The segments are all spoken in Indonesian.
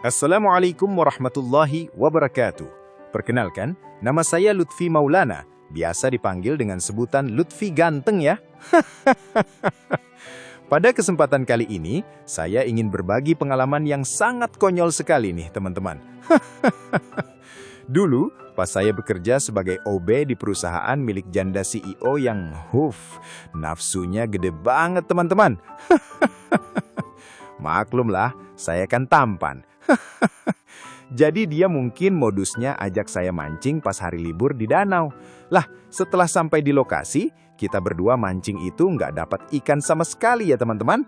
Assalamualaikum warahmatullahi wabarakatuh. Perkenalkan, nama saya Lutfi Maulana, biasa dipanggil dengan sebutan Lutfi Ganteng ya. Pada kesempatan kali ini, saya ingin berbagi pengalaman yang sangat konyol sekali nih teman-teman. Dulu, pas saya bekerja sebagai OB di perusahaan milik janda CEO yang nafsunya gede banget teman-teman. Maklumlah, saya kan tampan. Jadi dia mungkin modusnya ajak saya mancing pas hari libur di danau. Lah, setelah sampai di lokasi, kita berdua mancing itu nggak dapat ikan sama sekali ya teman-teman.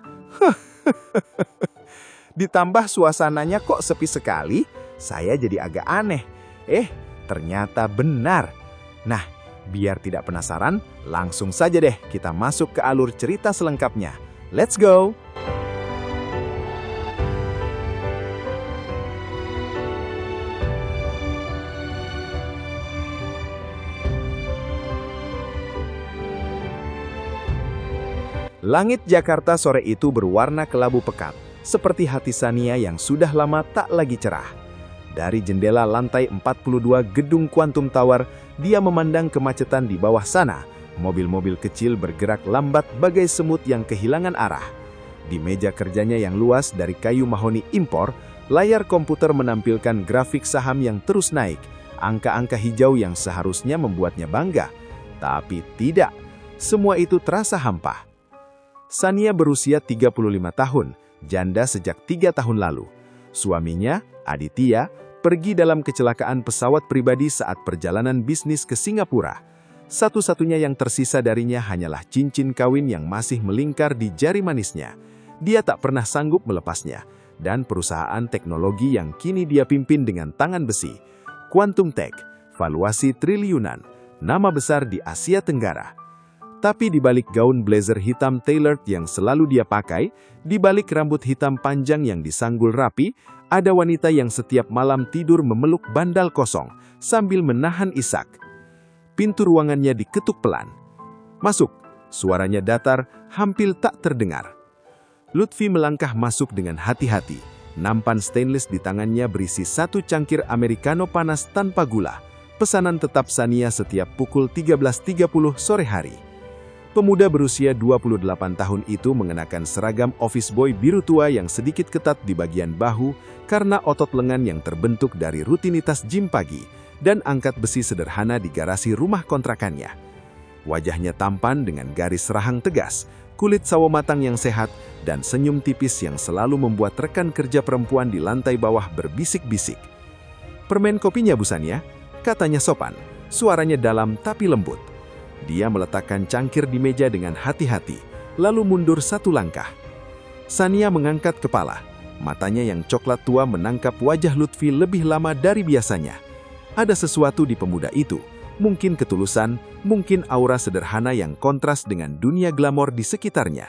Ditambah suasananya kok sepi sekali, saya jadi agak aneh. Ternyata benar. Nah, biar tidak penasaran, langsung saja deh kita masuk ke alur cerita selengkapnya. Let's go! Langit Jakarta sore itu berwarna kelabu pekat, seperti hati Sania yang sudah lama tak lagi cerah. Dari jendela lantai 42 gedung Quantum Tower, dia memandang kemacetan di bawah sana. Mobil-mobil kecil bergerak lambat bagai semut yang kehilangan arah. Di meja kerjanya yang luas dari kayu mahoni impor, layar komputer menampilkan grafik saham yang terus naik, angka-angka hijau yang seharusnya membuatnya bangga. Tapi tidak, semua itu terasa hampa. Sania berusia 35 tahun, janda sejak 3 tahun lalu. Suaminya, Aditya, pergi dalam kecelakaan pesawat pribadi saat perjalanan bisnis ke Singapura. Satu-satunya yang tersisa darinya hanyalah cincin kawin yang masih melingkar di jari manisnya. Dia tak pernah sanggup melepasnya. Dan perusahaan teknologi yang kini dia pimpin dengan tangan besi, Quantum Tech, valuasi triliunan, nama besar di Asia Tenggara. Tapi di balik gaun blazer hitam tailored yang selalu dia pakai, di balik rambut hitam panjang yang disanggul rapi, ada wanita yang setiap malam tidur memeluk bandal kosong sambil menahan isak. Pintu ruangannya diketuk pelan. "Masuk," suaranya datar, hampir tak terdengar. Lutfi melangkah masuk dengan hati-hati. Nampan stainless di tangannya berisi satu cangkir americano panas tanpa gula. Pesanan tetap Sania setiap pukul 13.30 sore hari. Pemuda berusia 28 tahun itu mengenakan seragam office boy biru tua yang sedikit ketat di bagian bahu karena otot lengan yang terbentuk dari rutinitas gym pagi dan angkat besi sederhana di garasi rumah kontrakannya. Wajahnya tampan dengan garis rahang tegas, kulit sawo matang yang sehat, dan senyum tipis yang selalu membuat rekan kerja perempuan di lantai bawah berbisik-bisik. "Permen kopinya, Bu Sania," katanya sopan, suaranya dalam tapi lembut. Dia meletakkan cangkir di meja dengan hati-hati, lalu mundur satu langkah. Sania mengangkat kepala. Matanya yang coklat tua menangkap wajah Lutfi lebih lama dari biasanya. Ada sesuatu di pemuda itu, mungkin ketulusan, mungkin aura sederhana yang kontras dengan dunia glamor di sekitarnya.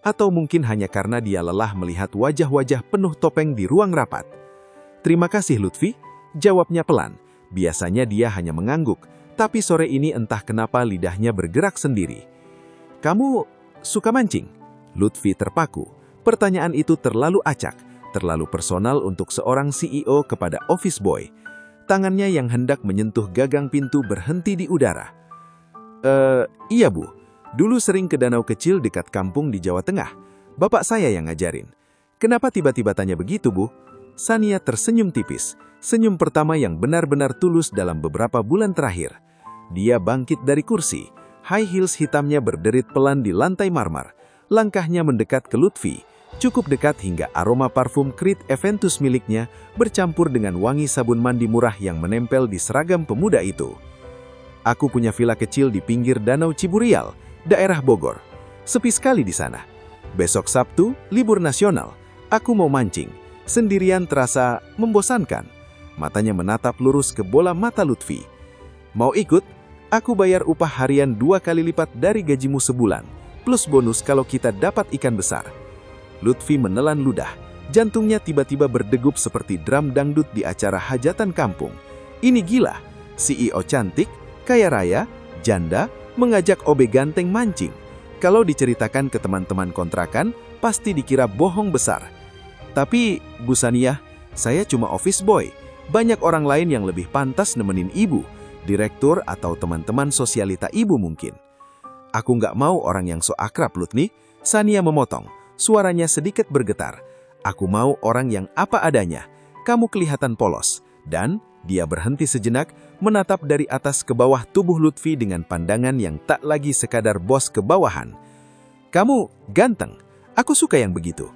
Atau mungkin hanya karena dia lelah melihat wajah-wajah penuh topeng di ruang rapat. "Terima kasih Lutfi," jawabnya pelan. Biasanya dia hanya mengangguk. Tapi sore ini entah kenapa lidahnya bergerak sendiri. "Kamu suka mancing?" Lutfi terpaku. Pertanyaan itu terlalu acak, terlalu personal untuk seorang CEO kepada office boy. Tangannya yang hendak menyentuh gagang pintu berhenti di udara. Iya Bu, dulu sering ke danau kecil dekat kampung di Jawa Tengah. Bapak saya yang ngajarin." "Kenapa tiba-tiba tanya begitu Bu?" Sania tersenyum tipis. Senyum pertama yang benar-benar tulus dalam beberapa bulan terakhir. Dia bangkit dari kursi. High heels hitamnya berderit pelan di lantai marmer. Langkahnya mendekat ke Lutfi. Cukup dekat hingga aroma parfum Creed Aventus miliknya bercampur dengan wangi sabun mandi murah yang menempel di seragam pemuda itu. "Aku punya villa kecil di pinggir Danau Ciburial, daerah Bogor. Sepi sekali di sana. Besok Sabtu, libur nasional. Aku mau mancing. Sendirian terasa membosankan." Matanya menatap lurus ke bola mata Lutfi. "Mau ikut? Aku bayar upah harian 2 kali lipat dari gajimu sebulan, plus bonus kalau kita dapat ikan besar." Lutfi menelan ludah. Jantungnya tiba-tiba berdegup seperti drum dangdut di acara hajatan kampung. Ini gila. CEO cantik, kaya raya, janda, mengajak OB ganteng mancing. Kalau diceritakan ke teman-teman kontrakan, pasti dikira bohong besar. "Tapi, Bu Sania, Saya cuma office boy. Banyak orang lain yang lebih pantas nemenin ibu, direktur atau teman-teman sosialita ibu mungkin. Aku nggak mau orang yang so akrab, Lutfi. Sania memotong, suaranya sedikit bergetar. Aku mau orang yang apa adanya. Kamu kelihatan polos. Dan dia berhenti sejenak, menatap dari atas ke bawah tubuh Lutfi dengan pandangan yang tak lagi sekadar bos ke bawahan. Kamu ganteng. Aku suka yang begitu.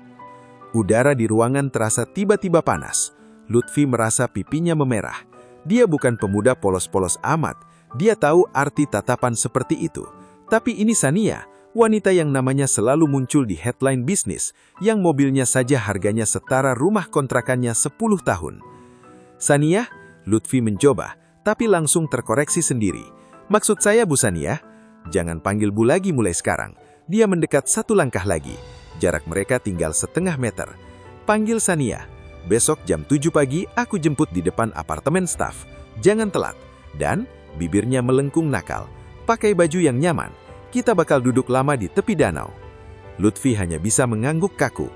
Udara di ruangan terasa tiba-tiba panas. Lutfi merasa pipinya memerah. Dia bukan pemuda polos-polos amat. Dia tahu arti tatapan seperti itu. Tapi ini Sania, wanita yang namanya selalu muncul di headline bisnis, yang mobilnya saja harganya setara rumah kontrakannya 10 tahun. Sania, Lutfi mencoba, tapi langsung terkoreksi sendiri. Maksud saya Bu Sania, jangan panggil Bu lagi mulai sekarang. Dia mendekat 1 langkah lagi. Jarak mereka tinggal setengah meter. Panggil Sania. Besok jam 7 pagi aku jemput di depan apartemen staf. Jangan telat. Dan bibirnya melengkung nakal. Pakai baju yang nyaman. Kita bakal duduk lama di tepi danau. Lutfi hanya bisa mengangguk kaku.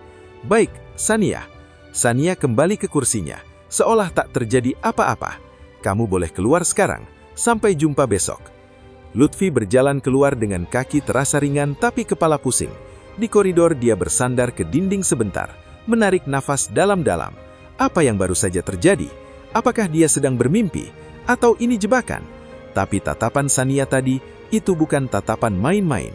Baik, Sania. Sania kembali ke kursinya. Seolah tak terjadi apa-apa. Kamu boleh keluar sekarang. Sampai jumpa besok. Lutfi berjalan keluar dengan kaki terasa ringan tapi kepala pusing. Di koridor dia bersandar ke dinding sebentar. Menarik nafas dalam-dalam. Apa yang baru saja terjadi? Apakah dia sedang bermimpi? Atau ini jebakan? Tapi tatapan Sania tadi, itu bukan tatapan main-main.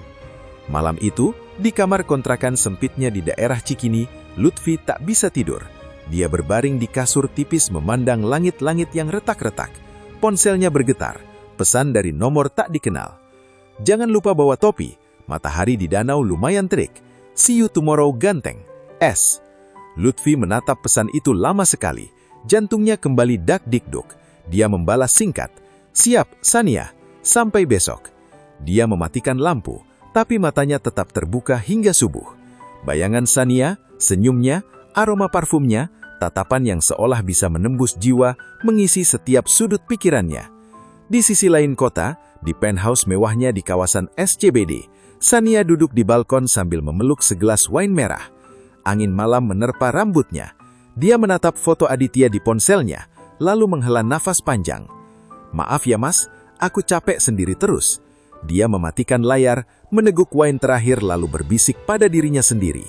Malam itu, di kamar kontrakan sempitnya di daerah Cikini, Lutfi tak bisa tidur. Dia berbaring di kasur tipis memandang langit-langit yang retak-retak. Ponselnya bergetar, pesan dari nomor tak dikenal. Jangan lupa bawa topi, matahari di danau lumayan terik. See you tomorrow ganteng. S. Lutfi menatap pesan itu lama sekali. Jantungnya kembali dak-dikduk. Dia membalas singkat. Siap, Sania. Sampai besok. Dia mematikan lampu, tapi matanya tetap terbuka hingga subuh. Bayangan Sania, senyumnya, aroma parfumnya, tatapan yang seolah bisa menembus jiwa, mengisi setiap sudut pikirannya. Di sisi lain kota, di penthouse mewahnya di kawasan SCBD, Sania duduk di balkon sambil memeluk segelas wine merah. Angin malam menerpa rambutnya. Dia menatap foto Aditya di ponselnya, lalu menghela nafas panjang. Maaf ya mas, aku capek sendiri terus. Dia mematikan layar, meneguk wine terakhir lalu berbisik pada dirinya sendiri.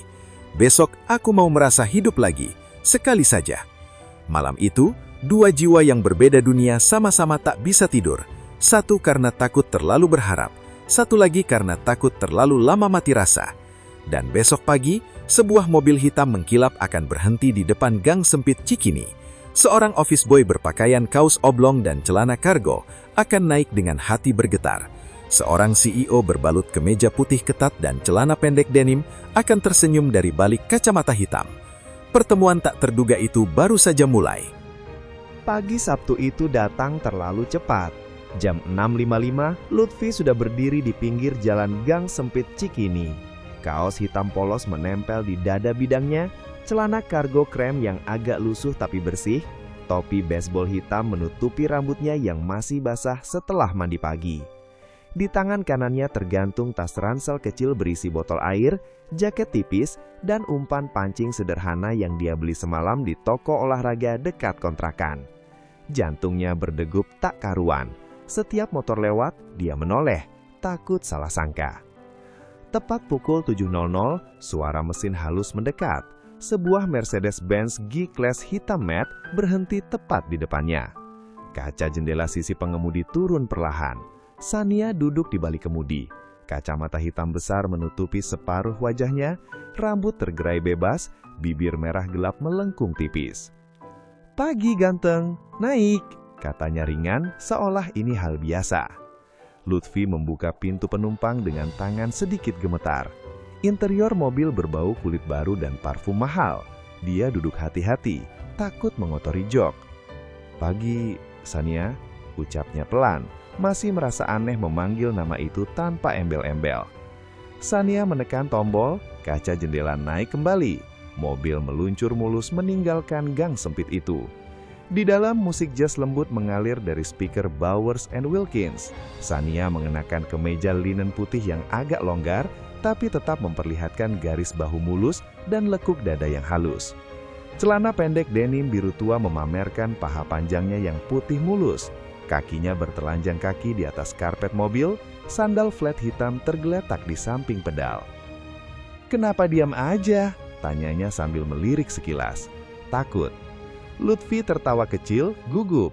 Besok aku mau merasa hidup lagi, sekali saja. Malam itu, 2 jiwa yang berbeda dunia sama-sama tak bisa tidur. Satu karena takut terlalu berharap, satu lagi karena takut terlalu lama mati rasa. Dan besok pagi, sebuah mobil hitam mengkilap akan berhenti di depan gang sempit Cikini. Seorang office boy berpakaian kaos oblong dan celana kargo akan naik dengan hati bergetar. Seorang CEO berbalut kemeja putih ketat dan celana pendek denim akan tersenyum dari balik kacamata hitam. Pertemuan tak terduga itu baru saja mulai. Pagi Sabtu itu datang terlalu cepat. Jam 6.55, Lutfi sudah berdiri di pinggir jalan gang sempit Cikini. Kaos hitam polos menempel di dada bidangnya, celana kargo krem yang agak lusuh tapi bersih, topi baseball hitam menutupi rambutnya yang masih basah setelah mandi pagi. Di tangan kanannya tergantung tas ransel kecil berisi botol air, jaket tipis, dan umpan pancing sederhana yang dia beli semalam di toko olahraga dekat kontrakan. Jantungnya berdegup tak karuan. Setiap motor lewat, dia menoleh, takut salah sangka. Tepat pukul 7.00, suara mesin halus mendekat. Sebuah Mercedes-Benz G-Class hitam matte berhenti tepat di depannya. Kaca jendela sisi pengemudi turun perlahan. Sania duduk di balik kemudi. Kacamata hitam besar menutupi separuh wajahnya, rambut tergerai bebas, bibir merah gelap melengkung tipis. "Pagi ganteng, naik," katanya ringan, seolah ini hal biasa. Lutfi membuka pintu penumpang dengan tangan sedikit gemetar. Interior mobil berbau kulit baru dan parfum mahal. Dia duduk hati-hati, takut mengotori jok. "Pagi, Sania," ucapnya pelan, masih merasa aneh memanggil nama itu tanpa embel-embel. Sania menekan tombol, kaca jendela naik kembali. Mobil meluncur mulus meninggalkan gang sempit itu. Di dalam, musik jazz lembut mengalir dari speaker Bowers & Wilkins. Sania mengenakan kemeja linen putih yang agak longgar, tapi tetap memperlihatkan garis bahu mulus dan lekuk dada yang halus. Celana pendek denim biru tua memamerkan paha panjangnya yang putih mulus. Kakinya bertelanjang kaki di atas karpet mobil, sandal flat hitam tergeletak di samping pedal. "Kenapa diam aja?" tanyanya sambil melirik sekilas. "Takut." Lutfi tertawa kecil, gugup.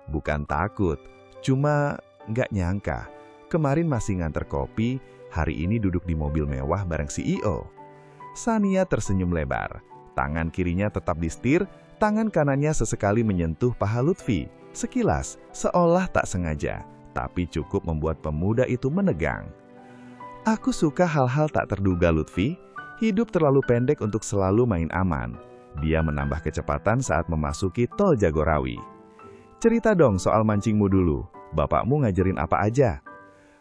"Bukan takut, cuma nggak nyangka. Kemarin masih nganter kopi, hari ini duduk di mobil mewah bareng CEO." Sania tersenyum lebar. Tangan kirinya tetap di setir, tangan kanannya sesekali menyentuh paha Lutfi. Sekilas, seolah tak sengaja, tapi cukup membuat pemuda itu menegang. "Aku suka hal-hal tak terduga, Lutfi. Hidup terlalu pendek untuk selalu main aman." Dia menambah kecepatan saat memasuki tol Jagorawi. "Cerita dong soal mancingmu dulu. Bapakmu ngajarin apa aja?"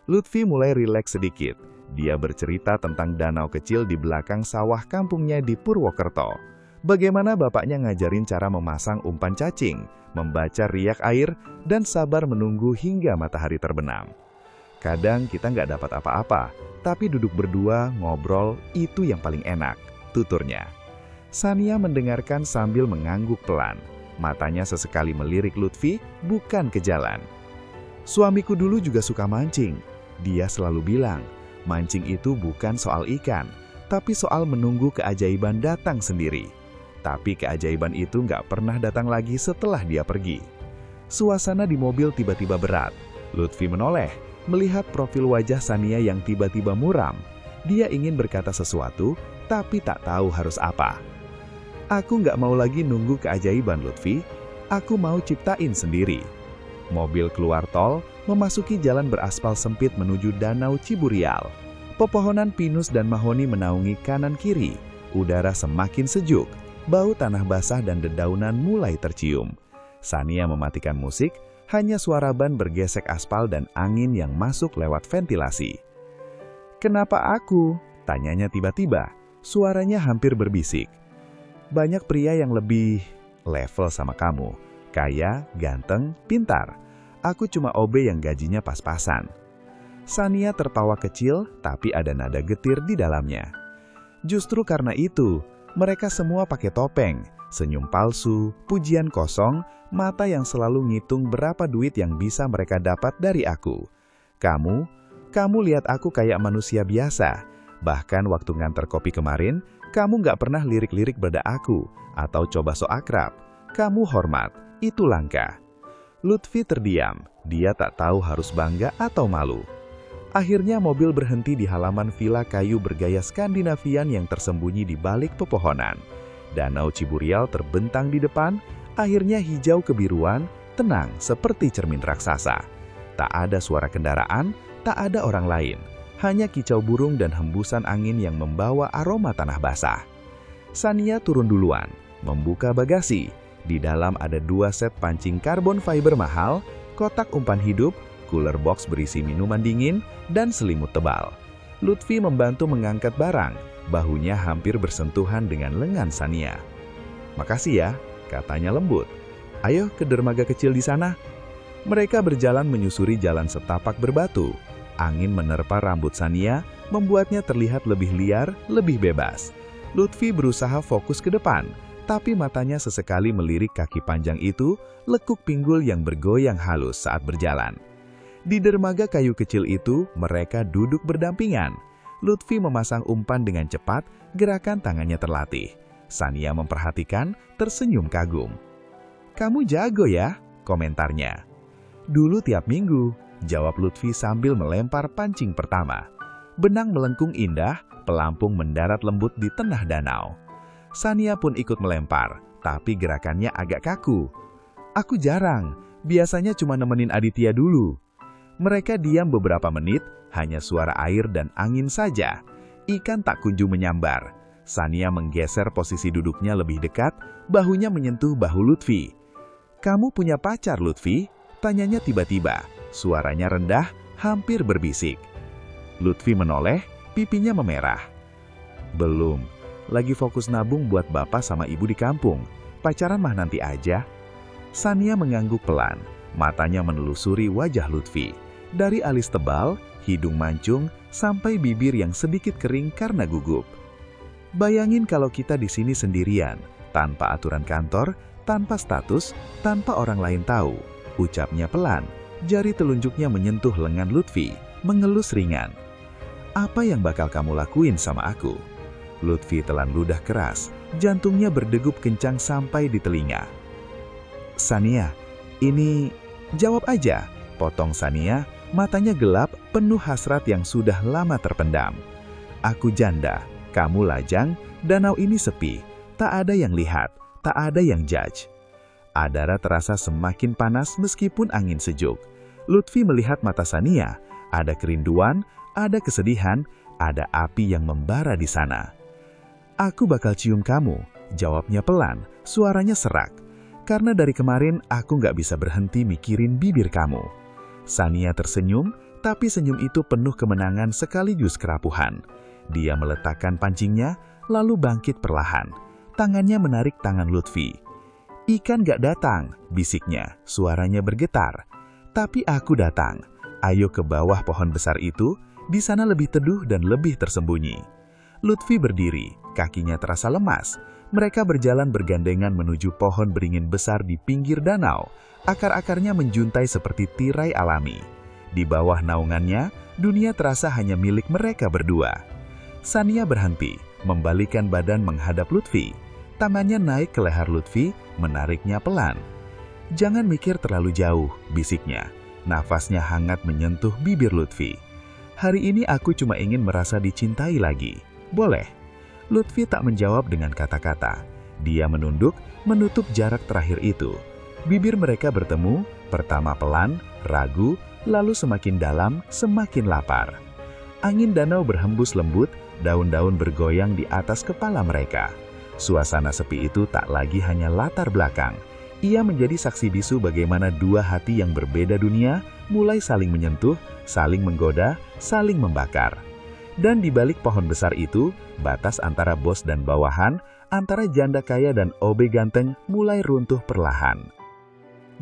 Lutfi mulai rileks sedikit. Dia bercerita tentang danau kecil di belakang sawah kampungnya di Purwokerto. Bagaimana bapaknya ngajarin cara memasang umpan cacing, membaca riak air, dan sabar menunggu hingga matahari terbenam. "Kadang kita nggak dapat apa-apa, tapi duduk berdua, ngobrol, itu yang paling enak," tuturnya. Sania mendengarkan sambil mengangguk pelan. Matanya sesekali melirik Lutfi, bukan ke jalan. "Suamiku dulu juga suka mancing. Dia selalu bilang, mancing itu bukan soal ikan, tapi soal menunggu keajaiban datang sendiri. Tapi keajaiban itu nggak pernah datang lagi setelah dia pergi." Suasana di mobil tiba-tiba berat. Lutfi menoleh, melihat profil wajah Sania yang tiba-tiba muram. Dia ingin berkata sesuatu, tapi tak tahu harus apa. "Aku nggak mau lagi nunggu keajaiban, Lutfi. Aku mau ciptain sendiri." Mobil keluar tol, memasuki jalan beraspal sempit menuju Danau Ciburial. Pepohonan pinus dan mahoni menaungi kanan kiri. Udara semakin sejuk, bau tanah basah dan dedaunan mulai tercium. Sania mematikan musik, hanya suara ban bergesek aspal dan angin yang masuk lewat ventilasi. "Kenapa aku?" tanyanya tiba-tiba. Suaranya hampir berbisik. "Banyak pria yang lebih level sama kamu. Kaya, ganteng, pintar. Aku cuma OB yang gajinya pas-pasan." Sania tertawa kecil, tapi ada nada getir di dalamnya. Justru karena itu, mereka semua pakai topeng, senyum palsu, pujian kosong, mata yang selalu ngitung berapa duit yang bisa mereka dapat dari aku. Kamu lihat aku kayak manusia biasa. Bahkan waktu nganter kopi kemarin, kamu nggak pernah lirik-lirik berda aku, atau coba so akrab. Kamu hormat, itu langka." Lutfi terdiam, dia tak tahu harus bangga atau malu. Akhirnya mobil berhenti di halaman villa kayu bergaya Skandinavian yang tersembunyi di balik pepohonan. Danau Ciburial terbentang di depan, akhirnya hijau kebiruan, tenang seperti cermin raksasa. Tak ada suara kendaraan, tak ada orang lain, hanya kicau burung dan hembusan angin yang membawa aroma tanah basah. Sania turun duluan, membuka bagasi. Di dalam ada 2 set pancing karbon fiber mahal, kotak umpan hidup, cooler box berisi minuman dingin, dan selimut tebal. Lutfi membantu mengangkat barang, bahunya hampir bersentuhan dengan lengan Sania. "Makasih ya," katanya lembut. "Ayo ke dermaga kecil di sana." Mereka berjalan menyusuri jalan setapak berbatu. Angin menerpa rambut Sania, membuatnya terlihat lebih liar, lebih bebas. Lutfi berusaha fokus ke depan, tapi matanya sesekali melirik kaki panjang itu, lekuk pinggul yang bergoyang halus saat berjalan. Di dermaga kayu kecil itu, mereka duduk berdampingan. Lutfi memasang umpan dengan cepat, gerakan tangannya terlatih. Sania memperhatikan, tersenyum kagum. "Kamu jago ya?" komentarnya. "Dulu tiap minggu," jawab Lutfi sambil melempar pancing pertama. Benang melengkung indah, pelampung mendarat lembut di tengah danau. Sania pun ikut melempar, tapi gerakannya agak kaku. "Aku jarang, biasanya cuma nemenin Aditya dulu." Mereka diam beberapa menit, hanya suara air dan angin saja. Ikan tak kunjung menyambar. Sania menggeser posisi duduknya lebih dekat, bahunya menyentuh bahu Lutfi. "Kamu punya pacar, Lutfi?" tanyanya tiba-tiba. Suaranya rendah, hampir berbisik. Lutfi menoleh, pipinya memerah. "Belum. Lagi fokus nabung buat bapak sama ibu di kampung. Pacaran mah nanti aja." Sania mengangguk pelan, matanya menelusuri wajah Lutfi. Dari alis tebal, hidung mancung, sampai bibir yang sedikit kering karena gugup. "Bayangin kalau kita di sini sendirian, Tanpa aturan kantor, tanpa status, tanpa orang lain tahu. Ucapnya pelan, jari telunjuknya menyentuh lengan Lutfi, mengelus ringan. "Apa yang bakal kamu lakuin sama aku?" Lutfi telan ludah keras, jantungnya berdegup kencang sampai di telinga. "Sania, ini..." "Jawab aja," potong Sania, matanya gelap, penuh hasrat yang sudah lama terpendam. "Aku janda, kamu lajang, danau ini sepi, tak ada yang lihat, tak ada yang judge." Adara terasa semakin panas meskipun angin sejuk. Lutfi melihat mata Sania, ada kerinduan, ada kesedihan, ada api yang membara di sana. "Aku bakal cium kamu," jawabnya pelan, suaranya serak. "Karena dari kemarin aku nggak bisa berhenti mikirin bibir kamu." Sania tersenyum, tapi senyum itu penuh kemenangan sekaligus kerapuhan. Dia meletakkan pancingnya, lalu bangkit perlahan. Tangannya menarik tangan Lutfi. "Ikan gak datang," bisiknya, suaranya bergetar. "Tapi aku datang. Ayo ke bawah pohon besar itu, di sana lebih teduh dan lebih tersembunyi." Lutfi berdiri, kakinya terasa lemas. Mereka berjalan bergandengan menuju pohon beringin besar di pinggir danau. Akar-akarnya menjuntai seperti tirai alami. Di bawah naungannya, dunia terasa hanya milik mereka berdua. Sania berhenti, membalikkan badan menghadap Lutfi. Tangannya naik ke leher Lutfi, menariknya pelan. "Jangan mikir terlalu jauh," bisiknya. Nafasnya hangat menyentuh bibir Lutfi. "Hari ini aku cuma ingin merasa dicintai lagi. Boleh?" Lutfi tak menjawab dengan kata-kata. Dia menunduk, menutup jarak terakhir itu. Bibir mereka bertemu, pertama pelan, ragu, lalu semakin dalam, semakin lapar. Angin danau berhembus lembut, daun-daun bergoyang di atas kepala mereka. Suasana sepi itu tak lagi hanya latar belakang. Ia menjadi saksi bisu bagaimana dua hati yang berbeda dunia mulai saling menyentuh, saling menggoda, saling membakar. Dan di balik pohon besar itu, batas antara bos dan bawahan, antara janda kaya dan OB ganteng mulai runtuh perlahan.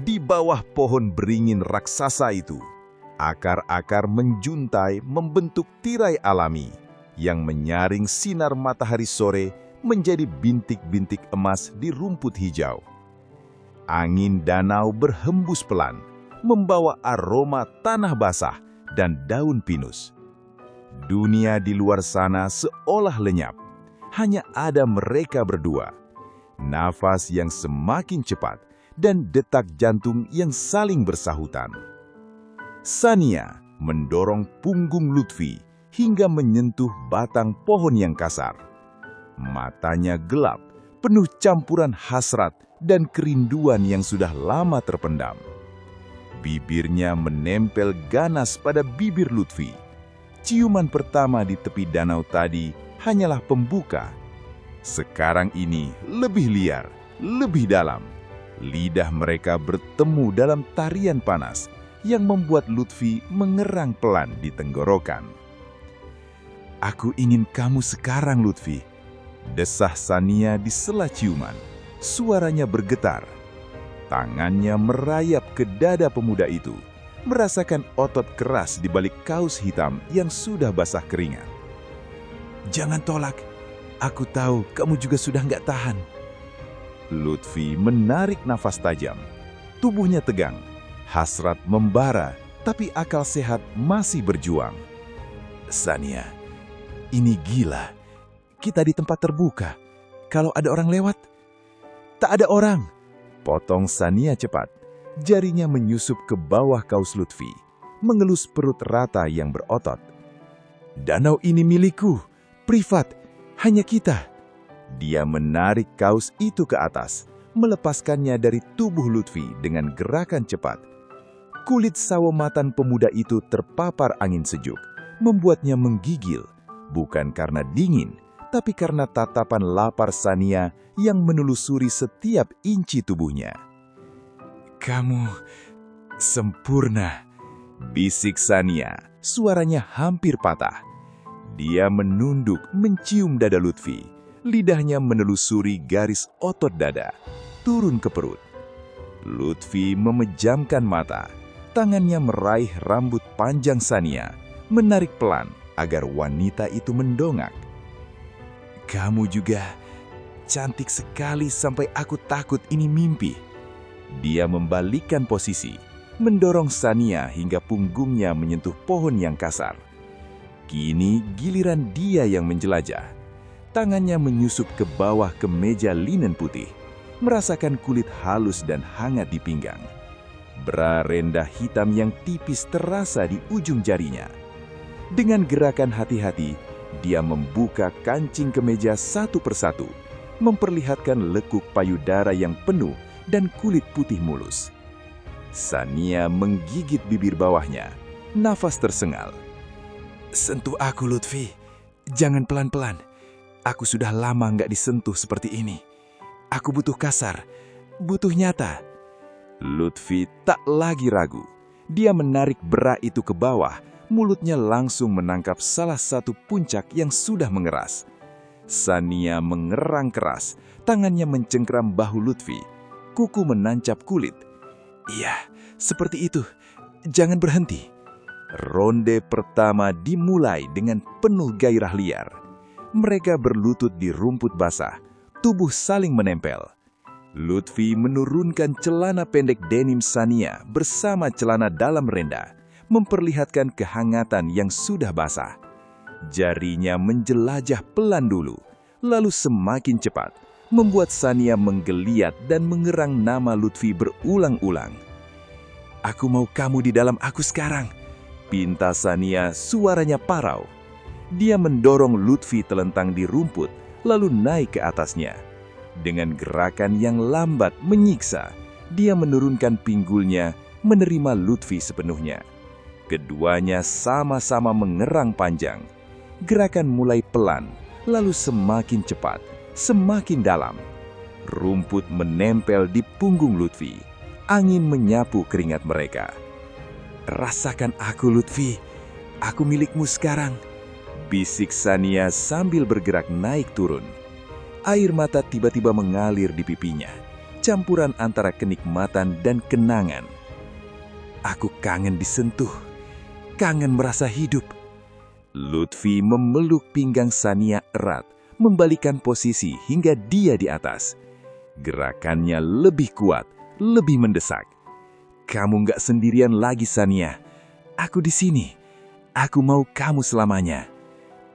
Di bawah pohon beringin raksasa itu, akar-akar menjuntai membentuk tirai alami yang menyaring sinar matahari sore menjadi bintik-bintik emas di rumput hijau. Angin danau berhembus pelan, membawa aroma tanah basah dan daun pinus. Dunia di luar sana seolah lenyap. Hanya ada mereka berdua. Nafas yang semakin cepat dan detak jantung yang saling bersahutan. Sania mendorong punggung Lutfi hingga menyentuh batang pohon yang kasar. Matanya gelap, penuh campuran hasrat dan kerinduan yang sudah lama terpendam. Bibirnya menempel ganas pada bibir Lutfi. Ciuman pertama di tepi danau tadi hanyalah pembuka. Sekarang ini lebih liar, lebih dalam. Lidah mereka bertemu dalam tarian panas yang membuat Lutfi mengerang pelan di tenggorokan. "Aku ingin kamu sekarang, Lutfi," desah Sania di sela ciuman. Suaranya bergetar. Tangannya merayap ke dada pemuda itu, merasakan otot keras di balik kaus hitam yang sudah basah keringat. "Jangan tolak. Aku tahu kamu juga sudah nggak tahan." Lutfi menarik nafas tajam. Tubuhnya tegang. Hasrat membara, tapi akal sehat masih berjuang. "Sania, ini gila. Kita di tempat terbuka. Kalau ada orang lewat..." "Tak ada orang," potong Sania cepat. Jarinya menyusup ke bawah kaus Lutfi, mengelus perut rata yang berotot. "Danau ini milikku, privat, hanya kita." Dia menarik kaus itu ke atas, melepaskannya dari tubuh Lutfi dengan gerakan cepat. Kulit sawo matan pemuda itu terpapar angin sejuk, membuatnya menggigil, bukan karena dingin, tapi karena tatapan lapar Sania yang menelusuri setiap inci tubuhnya. "Kamu sempurna," bisik Sania, suaranya hampir patah. Dia menunduk mencium dada Lutfi. Lidahnya menelusuri garis otot dada, turun ke perut. Lutfi memejamkan mata. Tangannya meraih rambut panjang Sania, menarik pelan agar wanita itu mendongak. "Kamu juga cantik sekali sampai aku takut ini mimpi. Dia membalikkan posisi, mendorong Sania hingga punggungnya menyentuh pohon yang kasar. Kini giliran dia yang menjelajah. Tangannya menyusup ke bawah kemeja linen putih, merasakan kulit halus dan hangat di pinggang. Bra rendah hitam yang tipis terasa di ujung jarinya. Dengan gerakan hati-hati, dia membuka kancing kemeja satu persatu, memperlihatkan lekuk payudara yang penuh dan kulit putih mulus. Sania menggigit bibir bawahnya, nafas tersengal. "Sentuh aku, Lutfi. Jangan pelan-pelan. Aku sudah lama nggak disentuh seperti ini. Aku butuh kasar, butuh nyata." Lutfi tak lagi ragu. Dia menarik bra itu ke bawah, mulutnya langsung menangkap salah satu puncak yang sudah mengeras. Sania mengerang keras, tangannya mencengkram bahu Lutfi. Kuku menancap kulit. "Iya, seperti itu. Jangan berhenti." Ronde pertama dimulai dengan penuh gairah liar. Mereka berlutut di rumput basah, tubuh saling menempel. Lutfi menurunkan celana pendek denim Sania bersama celana dalam renda, memperlihatkan kehangatan yang sudah basah. Jarinya menjelajah pelan dulu, lalu semakin cepat, membuat Sania menggeliat dan mengerang nama Lutfi berulang-ulang. "Aku mau kamu di dalam aku sekarang," pinta Sania, suaranya parau. Dia mendorong Lutfi telentang di rumput, lalu naik ke atasnya. Dengan gerakan yang lambat menyiksa, dia menurunkan pinggulnya, menerima Lutfi sepenuhnya. Keduanya sama-sama mengerang panjang. Gerakan mulai pelan, lalu semakin cepat, semakin dalam. Rumput menempel di punggung Lutfi. Angin menyapu keringat mereka. "Rasakan aku, Lutfi. Aku milikmu sekarang," bisik Sania sambil bergerak naik turun. Air mata tiba-tiba mengalir di pipinya, campuran antara kenikmatan dan kenangan. "Aku kangen disentuh, kangen merasa hidup." Lutfi memeluk pinggang Sania erat, membalikan posisi hingga dia di atas. Gerakannya lebih kuat, lebih mendesak. "Kamu nggak sendirian lagi, Sania. Aku di sini. Aku mau kamu selamanya."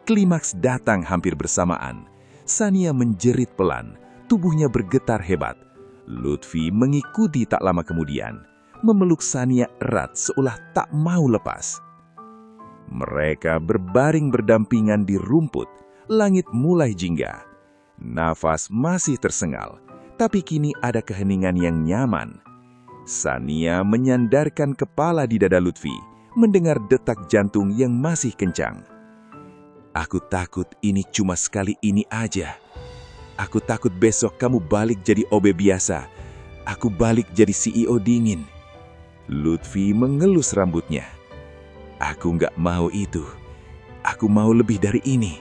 Klimaks datang hampir bersamaan. Sania menjerit pelan, tubuhnya bergetar hebat. Lutfi mengikuti tak lama kemudian, memeluk Sania erat seolah tak mau lepas. Mereka berbaring berdampingan di rumput, langit mulai jingga. Nafas masih tersengal, tapi kini ada keheningan yang nyaman. Sania menyandarkan kepala di dada Lutfi, mendengar detak jantung yang masih kencang. "Aku takut ini cuma sekali ini aja. Aku takut besok kamu balik jadi OB biasa. Aku balik jadi CEO dingin." Lutfi mengelus rambutnya. "Aku nggak mau itu. Aku mau lebih dari ini."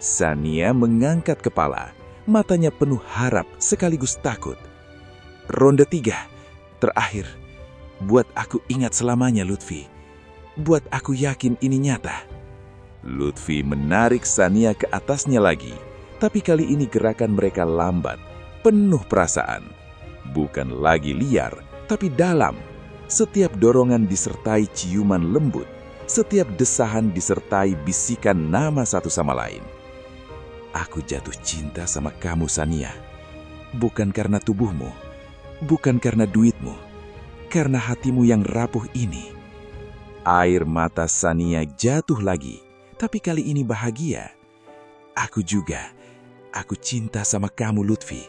Sania mengangkat kepala, matanya penuh harap sekaligus takut. "Ronde 3, terakhir. Buat aku ingat selamanya, Lutfi. Buat aku yakin ini nyata." Lutfi menarik Sania ke atasnya lagi, tapi kali ini gerakan mereka lambat, penuh perasaan. Bukan lagi liar, tapi dalam. Setiap dorongan disertai ciuman lembut, setiap desahan disertai bisikan nama satu sama lain. "Aku jatuh cinta sama kamu, Sania. Bukan karena tubuhmu, bukan karena duitmu, karena hatimu yang rapuh ini." Air mata Sania jatuh lagi, tapi kali ini bahagia. "Aku juga. Aku cinta sama kamu, Lutfi.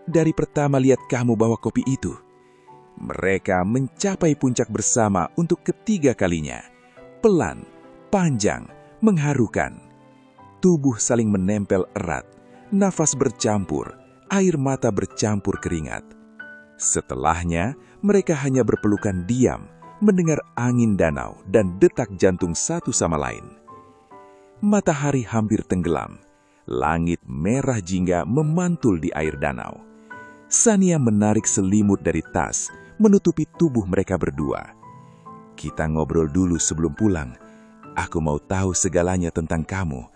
Dari pertama lihat kamu bawa kopi itu." Mereka mencapai puncak bersama untuk ketiga kalinya. Pelan, panjang, mengharukan. Tubuh saling menempel erat, nafas bercampur, air mata bercampur keringat. Setelahnya, mereka hanya berpelukan diam, mendengar angin danau dan detak jantung satu sama lain. Matahari hampir tenggelam. Langit merah jingga memantul di air danau. Sania menarik selimut dari tas, menutupi tubuh mereka berdua. "Kita ngobrol dulu sebelum pulang. Aku mau tahu segalanya tentang kamu,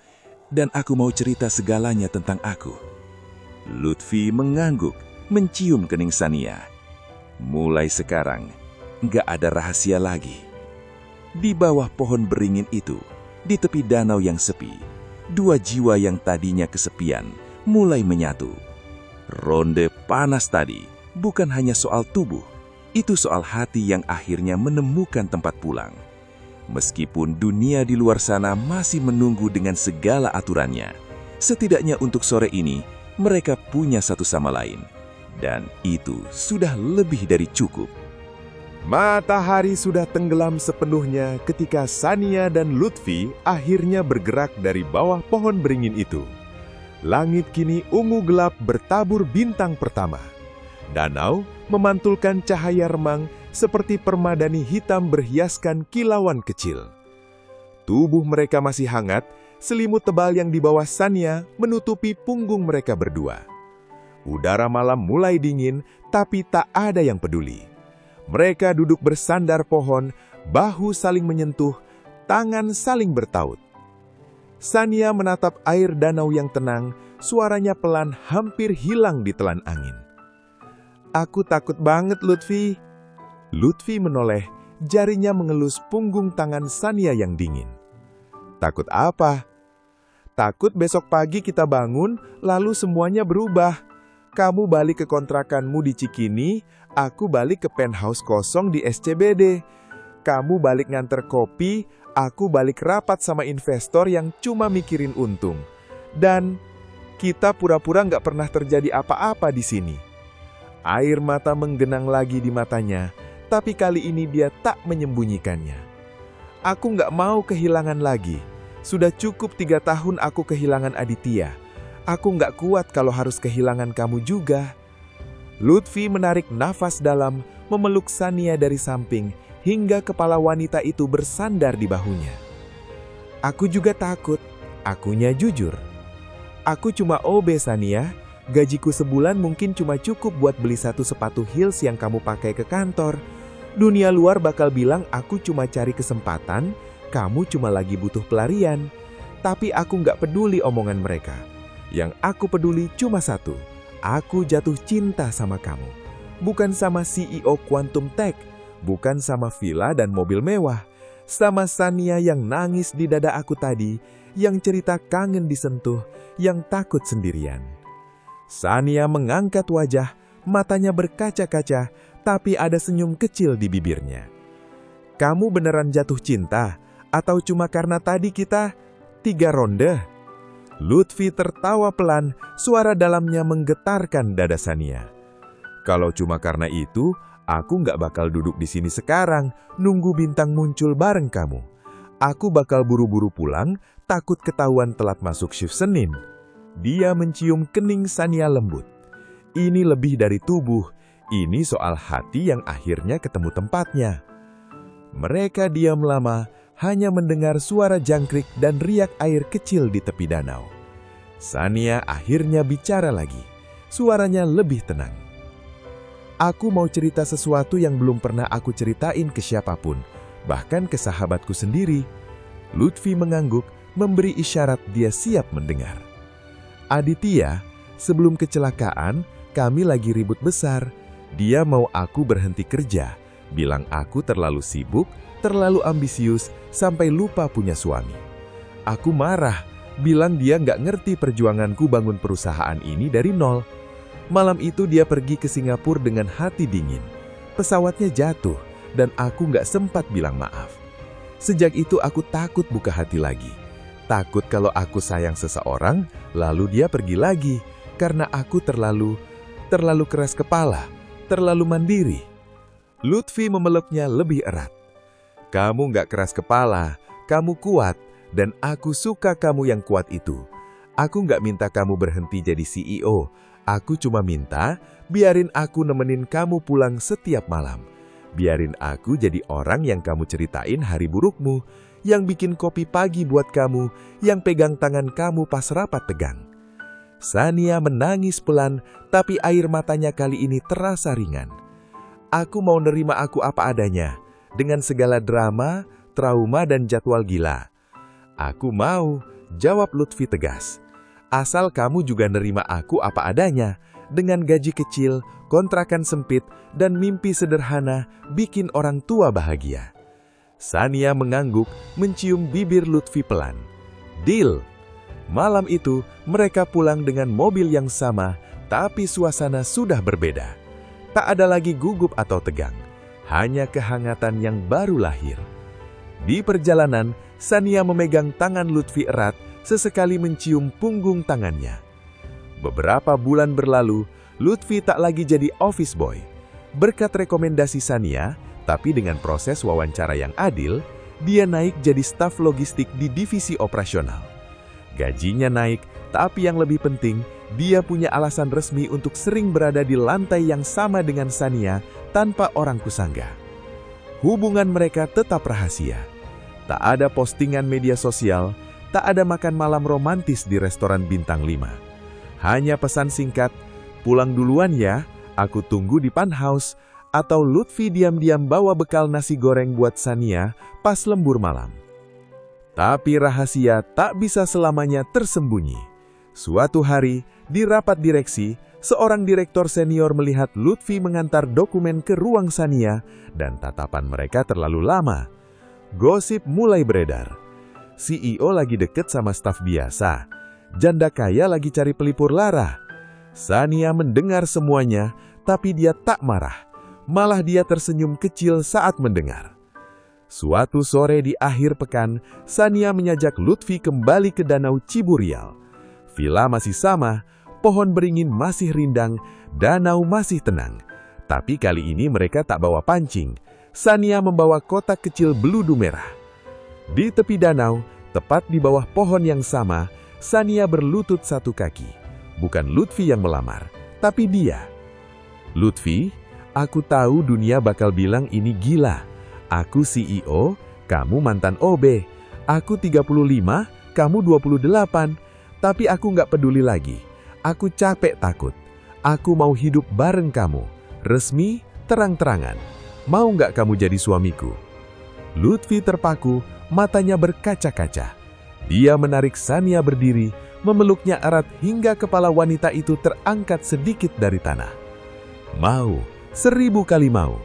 dan aku mau cerita segalanya tentang aku." Lutfi mengangguk, mencium kening Sania. Mulai sekarang, nggak ada rahasia lagi. Di bawah pohon beringin itu, di tepi danau yang sepi, dua jiwa yang tadinya kesepian mulai menyatu. Ronde panas tadi bukan hanya soal tubuh, itu soal hati yang akhirnya menemukan tempat pulang. Meskipun dunia di luar sana masih menunggu dengan segala aturannya, setidaknya untuk sore ini mereka punya satu sama lain. Dan itu sudah lebih dari cukup. Matahari sudah tenggelam sepenuhnya ketika Sania dan Lutfi akhirnya bergerak dari bawah pohon beringin itu. Langit kini ungu gelap bertabur bintang pertama. Danau memantulkan cahaya remang seperti permadani hitam berhiaskan kilauan kecil. Tubuh mereka masih hangat, selimut tebal yang di bawah Sania menutupi punggung mereka berdua. Udara malam mulai dingin, tapi tak ada yang peduli. Mereka duduk bersandar pohon, bahu saling menyentuh, tangan saling bertaut. Sania menatap air danau yang tenang, suaranya pelan hampir hilang di telan angin. "Aku takut banget, Lutfi." Lutfi menoleh, jarinya mengelus punggung tangan Sania yang dingin. "Takut apa?" "Takut besok pagi kita bangun, lalu semuanya berubah. Kamu balik ke kontrakanmu di Cikini, aku balik ke penthouse kosong di SCBD. Kamu balik nganter kopi, aku balik rapat sama investor yang cuma mikirin untung. Dan kita pura-pura nggak pernah terjadi apa-apa di sini." Air mata menggenang lagi di matanya, tapi kali ini dia tak menyembunyikannya. "Aku nggak mau kehilangan lagi. Sudah cukup 3 tahun aku kehilangan Aditya. Aku nggak kuat kalau harus kehilangan kamu juga." Lutfi menarik nafas dalam, memeluk Sania dari samping, hingga kepala wanita itu bersandar di bahunya. "Aku juga takut," akunya jujur. "Aku cuma OB, Sania. Gajiku sebulan mungkin cuma cukup buat beli 1 sepatu heels yang kamu pakai ke kantor. Dunia luar bakal bilang aku cuma cari kesempatan, kamu cuma lagi butuh pelarian. Tapi aku nggak peduli omongan mereka. Yang aku peduli cuma satu, aku jatuh cinta sama kamu. Bukan sama CEO Quantum Tech, bukan sama villa dan mobil mewah, sama Sania yang nangis di dada aku tadi, yang cerita kangen disentuh, yang takut sendirian." Sania mengangkat wajah, matanya berkaca-kaca, tapi ada senyum kecil di bibirnya. "Kamu beneran jatuh cinta? Atau cuma karena tadi kita 3 ronde?" Lutfi tertawa pelan, suara dalamnya menggetarkan dada Sania. "Kalau cuma karena itu, aku nggak bakal duduk di sini sekarang, nunggu bintang muncul bareng kamu. Aku bakal buru-buru pulang, takut ketahuan telat masuk shift Senin." Dia mencium kening Sania lembut. Ini lebih dari tubuh, ini soal hati yang akhirnya ketemu tempatnya. Mereka diam lama, hanya mendengar suara jangkrik dan riak air kecil di tepi danau. Sania akhirnya bicara lagi, suaranya lebih tenang. "Aku mau cerita sesuatu yang belum pernah aku ceritain ke siapapun, bahkan ke sahabatku sendiri." Lutfi mengangguk, memberi isyarat dia siap mendengar. "Aditya, sebelum kecelakaan, kami lagi ribut besar. Dia mau aku berhenti kerja, bilang aku terlalu sibuk, terlalu ambisius, sampai lupa punya suami. Aku marah, bilang dia nggak ngerti perjuanganku bangun perusahaan ini dari nol. Malam itu dia pergi ke Singapura dengan hati dingin. Pesawatnya jatuh, dan aku nggak sempat bilang maaf. Sejak itu aku takut buka hati lagi. Takut kalau aku sayang seseorang, lalu dia pergi lagi, karena aku terlalu keras kepala, terlalu mandiri." Lutfi memeluknya lebih erat. "Kamu nggak keras kepala, kamu kuat, dan aku suka kamu yang kuat itu. Aku nggak minta kamu berhenti jadi CEO, aku cuma minta biarin aku nemenin kamu pulang setiap malam. Biarin aku jadi orang yang kamu ceritain hari burukmu, yang bikin kopi pagi buat kamu, yang pegang tangan kamu pas rapat tegang." Sania menangis pelan, tapi air matanya kali ini terasa ringan. "Aku mau nerima aku apa adanya, dengan segala drama, trauma, dan jadwal gila." "Aku mau," jawab Lutfi tegas. Asal kamu juga nerima aku apa adanya, dengan gaji kecil, kontrakan sempit, dan mimpi sederhana bikin orang tua bahagia. Sania mengangguk, mencium bibir Lutfi pelan. Deal! Malam itu, mereka pulang dengan mobil yang sama, tapi suasana sudah berbeda. Tak ada lagi gugup atau tegang, hanya kehangatan yang baru lahir. Di perjalanan, Sania memegang tangan Lutfi erat, sesekali mencium punggung tangannya. Beberapa bulan berlalu, Lutfi tak lagi jadi office boy. Berkat rekomendasi Sania, tapi dengan proses wawancara yang adil, dia naik jadi staf logistik di divisi operasional. Gajinya naik, tapi yang lebih penting, dia punya alasan resmi untuk sering berada di lantai yang sama dengan Sania tanpa orang kusangka. Hubungan mereka tetap rahasia. Tak ada postingan media sosial, tak ada makan malam romantis di restoran bintang 5. Hanya pesan singkat, pulang duluan ya, aku tunggu di penthouse, atau Lutfi diam-diam bawa bekal nasi goreng buat Sania pas lembur malam. Tapi rahasia tak bisa selamanya tersembunyi. Suatu hari, di rapat direksi, seorang direktur senior melihat Lutfi mengantar dokumen ke ruang Sania dan tatapan mereka terlalu lama. Gosip mulai beredar. CEO lagi deket sama staf biasa. Janda kaya lagi cari pelipur lara. Sania mendengar semuanya, tapi dia tak marah. Malah dia tersenyum kecil saat mendengar. Suatu sore di akhir pekan, Sania mengajak Lutfi kembali ke Danau Ciburial. Villa masih sama, pohon beringin masih rindang, danau masih tenang. Tapi kali ini mereka tak bawa pancing. Sania membawa kotak kecil beludu merah. Di tepi danau, tepat di bawah pohon yang sama, Sania berlutut satu kaki. Bukan Lutfi yang melamar, tapi dia. Lutfi, aku tahu dunia bakal bilang ini gila. Aku CEO, kamu mantan OB. Aku 35, kamu 28. Tapi aku nggak peduli lagi. Aku capek takut. Aku mau hidup bareng kamu. Resmi, terang-terangan. Mau nggak kamu jadi suamiku? Lutfi terpaku, matanya berkaca-kaca. Dia menarik Sania berdiri, memeluknya erat hingga kepala wanita itu terangkat sedikit dari tanah. Mau, 1000 kali mau.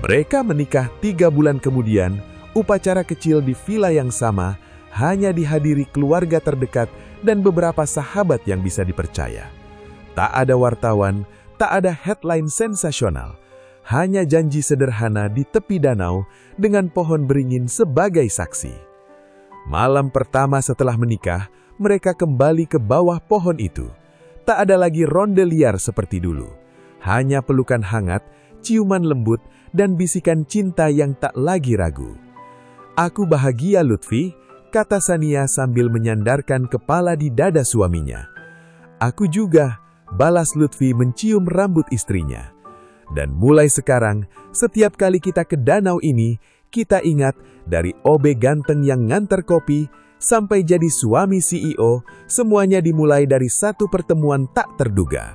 Mereka menikah 3 bulan kemudian, upacara kecil di villa yang sama, hanya dihadiri keluarga terdekat dan beberapa sahabat yang bisa dipercaya. Tak ada wartawan, tak ada headline sensasional, hanya janji sederhana di tepi danau dengan pohon beringin sebagai saksi. Malam pertama setelah menikah, mereka kembali ke bawah pohon itu. Tak ada lagi ronde liar seperti dulu, hanya pelukan hangat, ciuman lembut, dan bisikan cinta yang tak lagi ragu. Aku bahagia Lutfi, kata Sania sambil menyandarkan kepala di dada suaminya. Aku juga, balas Lutfi mencium rambut istrinya. Dan mulai sekarang, setiap kali kita ke danau ini, kita ingat dari OB ganteng yang nganter kopi, sampai jadi suami CEO, semuanya dimulai dari satu pertemuan tak terduga.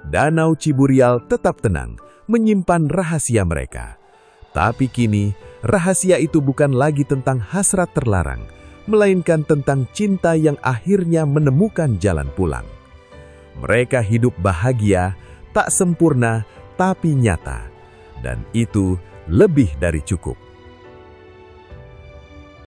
Danau Ciburial tetap tenang, menyimpan rahasia mereka. Tapi kini, rahasia itu bukan lagi tentang hasrat terlarang, melainkan tentang cinta yang akhirnya menemukan jalan pulang. Mereka hidup bahagia, tak sempurna, tapi nyata. Dan itu lebih dari cukup.